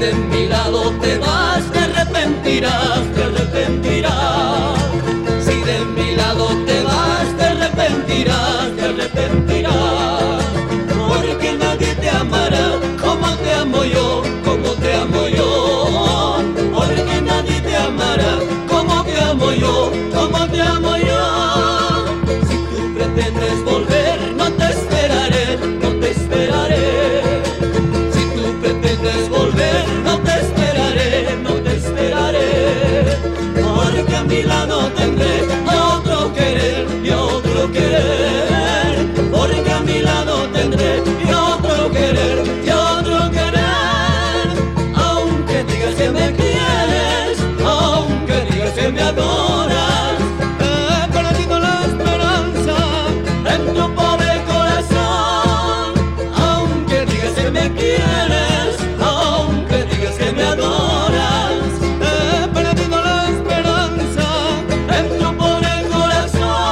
de mi lado te vas, te arrepentirás, te arrepentirás. Si de mi lado te vas, te arrepentirás, te arrepentirás. Porque nadie te amará como te amo yo, como te amo yo. Porque nadie te amará como te amo yo, como te amo yo. Si tú pretendes volver, no te esperaré, no te esperaré. Si tú pretendes volver, no te esperaré, no te esperaré. Porque a mi lado tendré otro querer y otro querer. Porque a mi lado tendré otro querer y otro querer. Aunque digas que me quieres, aunque digas que me adoras, he perdido la esperanza en tu pobre corazón. Aunque digas que me quieres, aunque digas que me adoras, he perdido la esperanza en tu pobre corazón.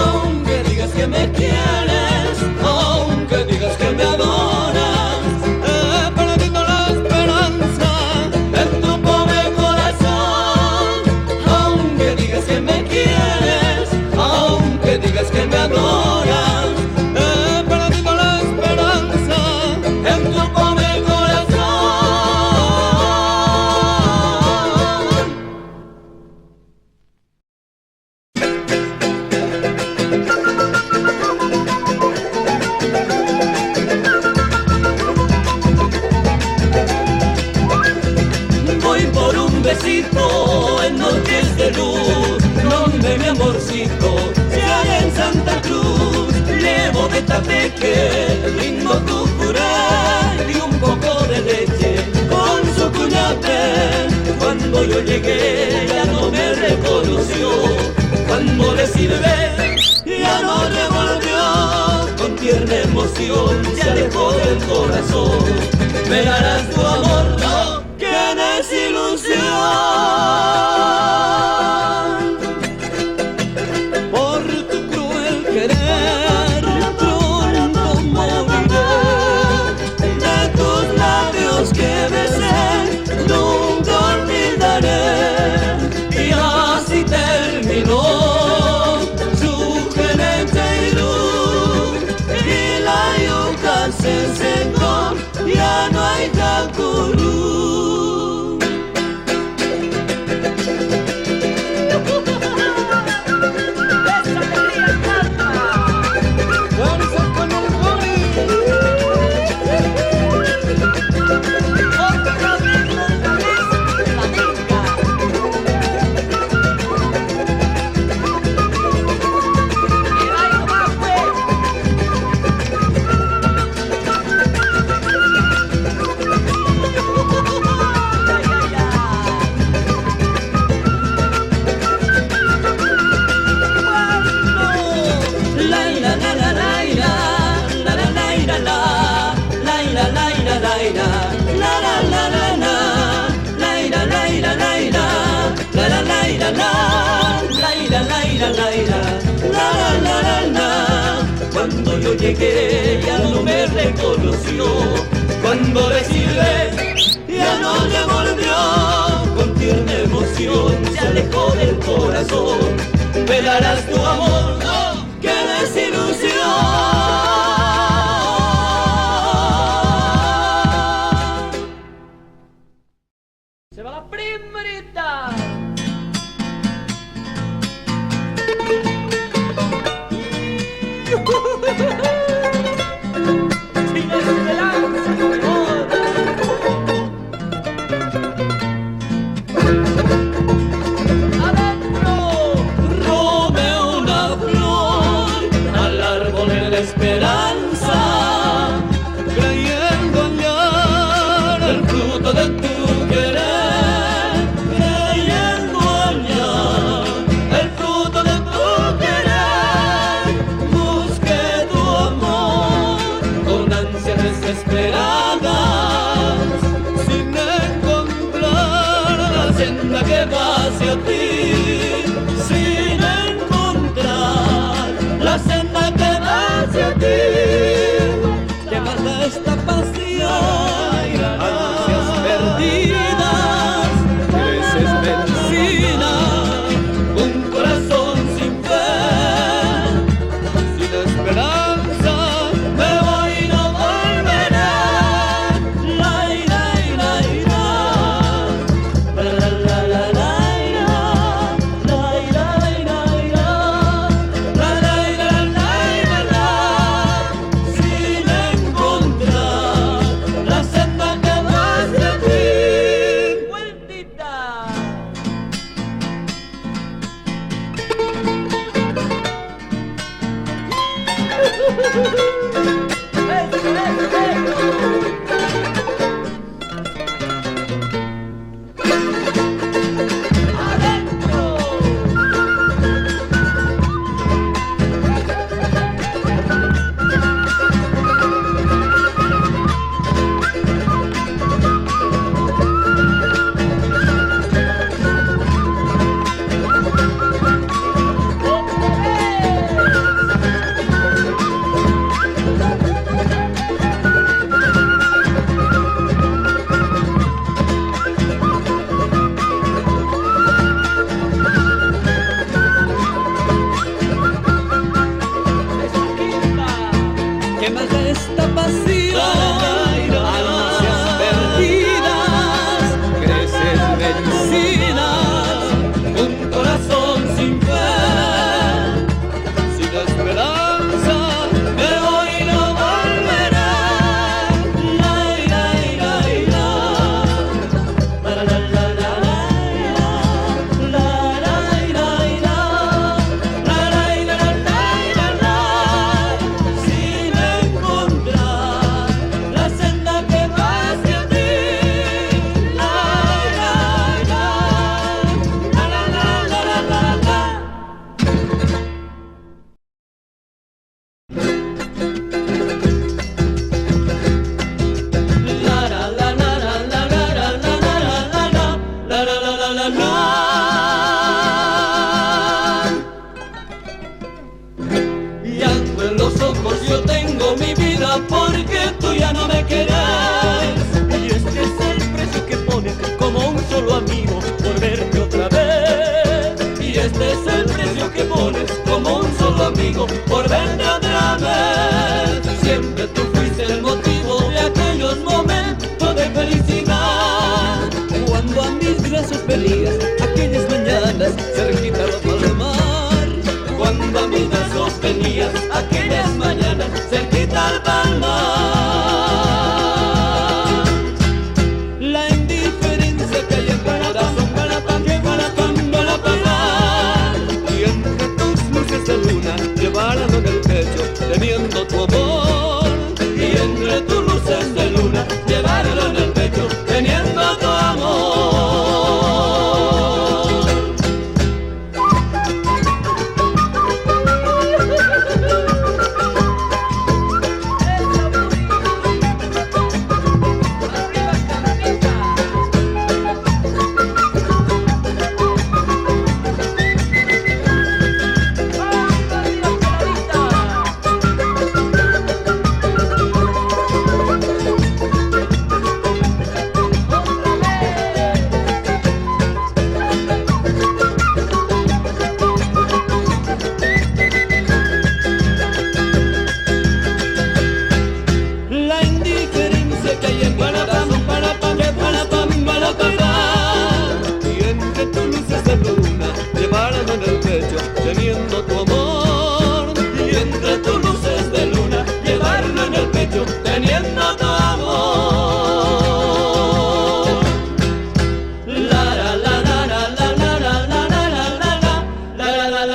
Aunque digas que me quieres, aunque digas que me adoras, he perdido la esperanza en tu pobre corazón. Aunque digas que me quieres, aunque digas que me adoras, he perdido la esperanza en tu pobre corazón. Voy por un besito en noches de luz, donde mi amorcito se halla en Santa Cruz. Llevo de tateque lindo tu puré y un poco de leche con su cuñate. Cuando yo llegué ya no me reconoció, cuando le sirve ya no revolvió. Con tierna emoción se alejó del corazón. Me darás tu amor, no tienes ilusión. Por tu cruel querer pronto moriré. De tus labios que besé nunca olvidaré. Y así terminó su gerente y luz. Y la yuca se secó, ya no hay jacurú. Cuando yo llegué ya no me reconoció, cuando le silbé ya no le volvió, con tierna emoción se alejó del corazón. Velarás tu amor, qué desilusión. Se va la primerita. Sin esperanza, mejor. Adentro, róme una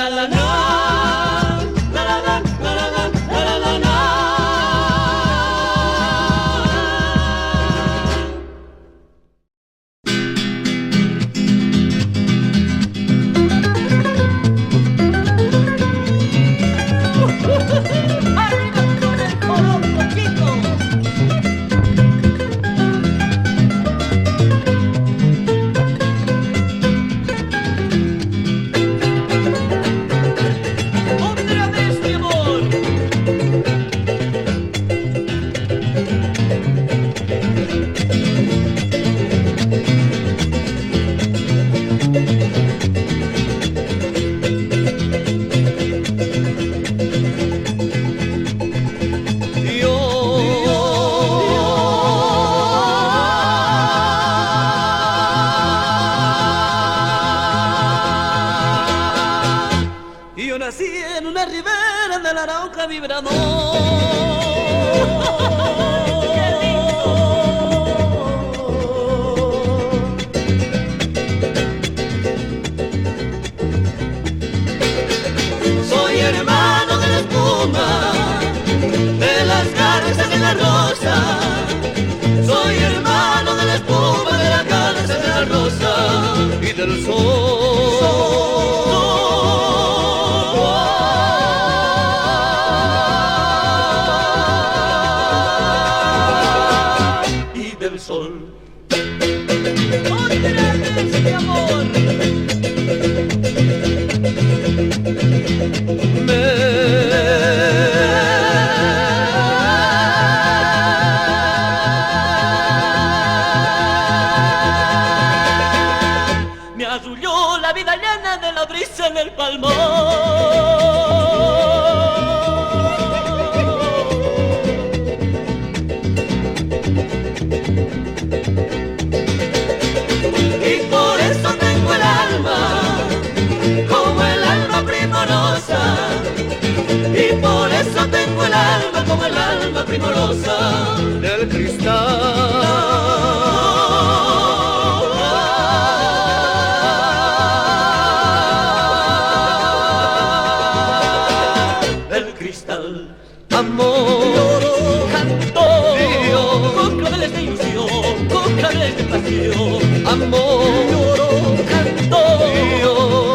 la la. La la la, la la la, la la la la. ¡Arriba con el porongo, chicos! ¡Otra vez, mi amor! Yo nací en una ribera del Arauca vibrador. ¡Qué lindo! Soy hermano de la espuma, de las garzas de la rosa. Soy hermano de la espuma, de las garzas de la rosa y del sol. Del sol. Otra vez, mi amor. Me arrulló la vida llena de la brisa en el palmón. Y por eso tengo el alma como el alma primorosa. Y por eso tengo el alma como el alma primorosa del cristal. El cristal. Amor, canto, con claveles de ilusión, con claveles de pasión. Amor, canto,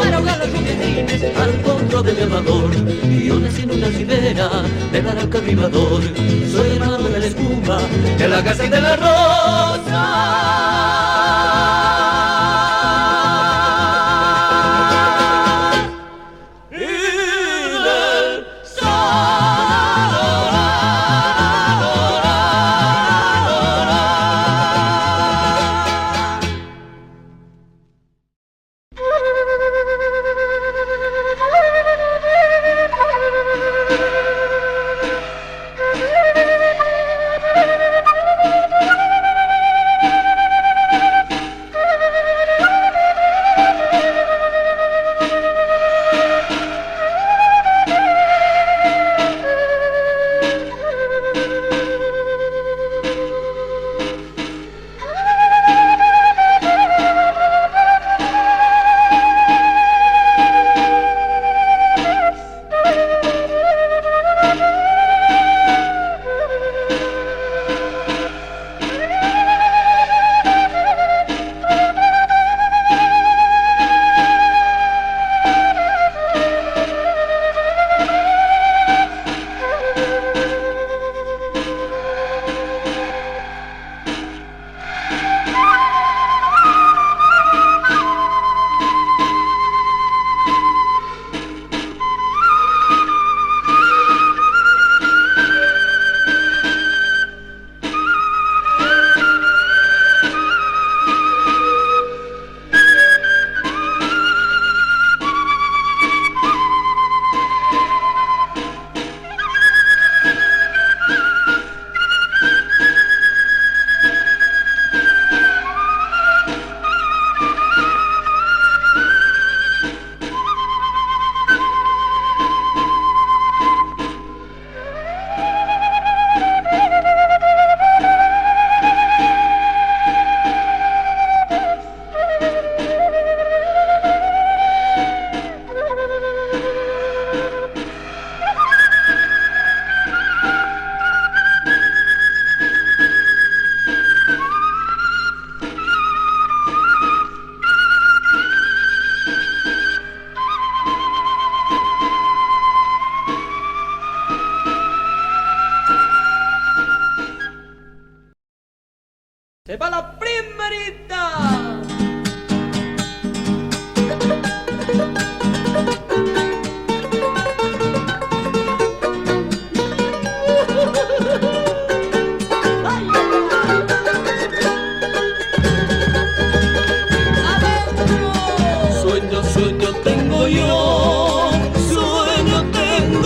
para ahogar los rubietines al fondo del elevador. Y yo nací en una ribera del Arauca vibrador. Soy hermano de la espuma, de la casa y de la rosa.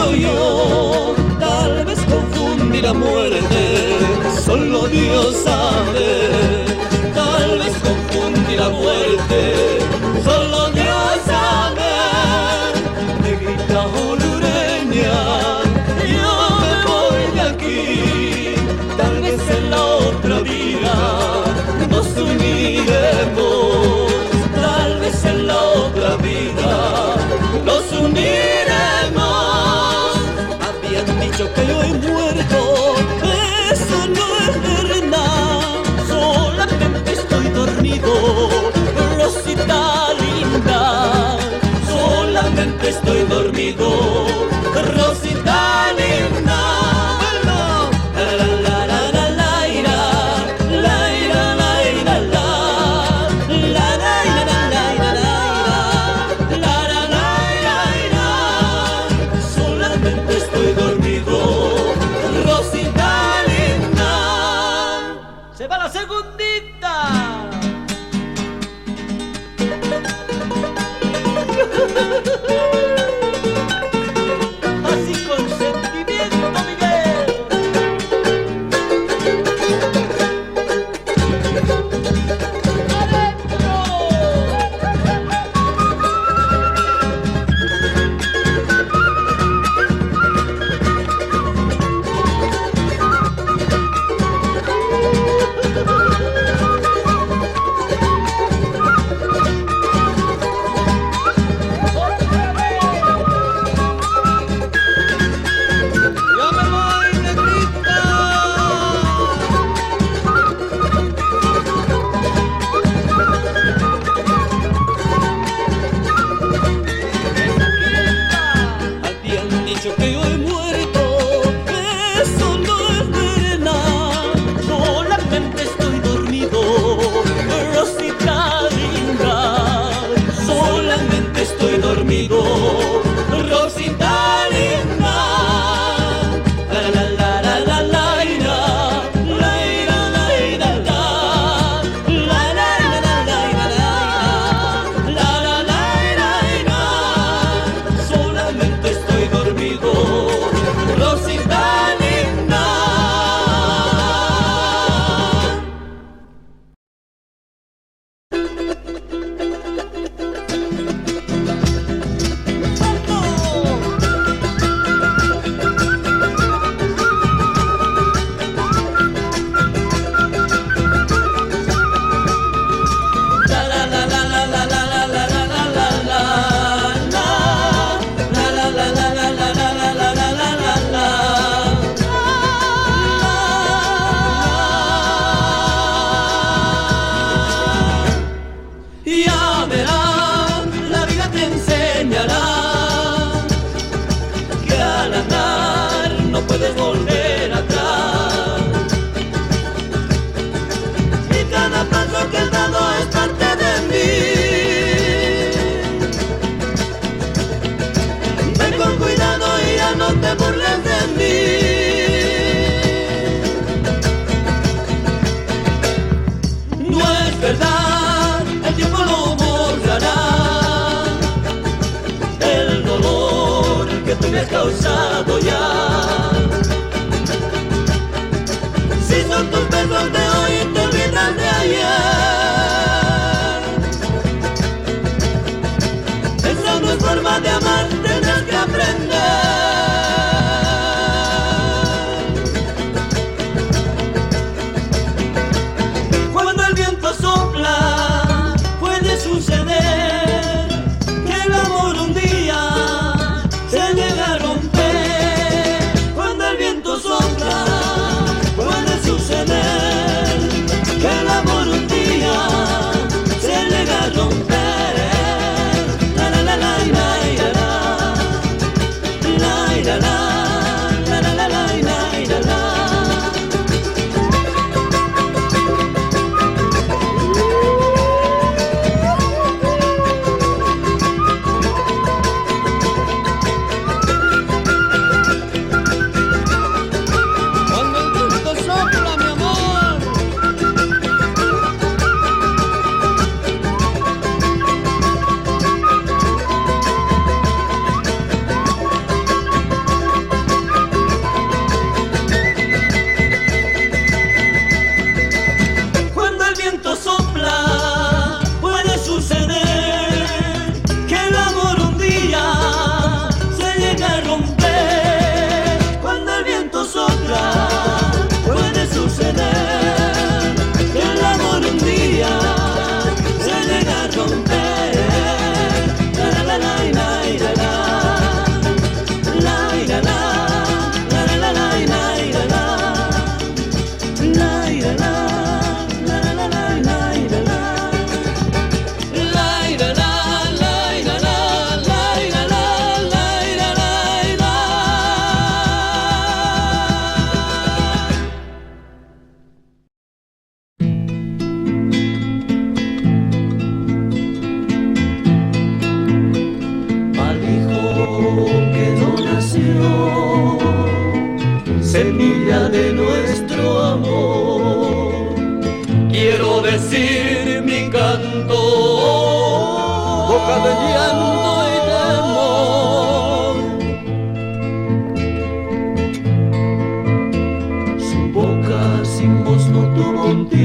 pero yo tal vez confundí la muerte, solo Dios sabe. Tal vez confundí la muerte, solo Dios sabe. Negrita olureña, yo me voy de aquí, tal vez en la otra vida nos uniremos, tal vez en la otra vida nos uniremos. Habían dicho que yo he muerto, eso no es verdad, solamente estoy dormido, Rosita linda, solamente estoy dormido, Rosita linda. Causado ya. Si son tus besos de hoy y te olvidas de ayer, esa no es forma de amar, tendrás que aprender. Cuando el viento sopla, puede suceder que el amor un día se llega a romper.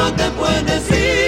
otra que puedes ir.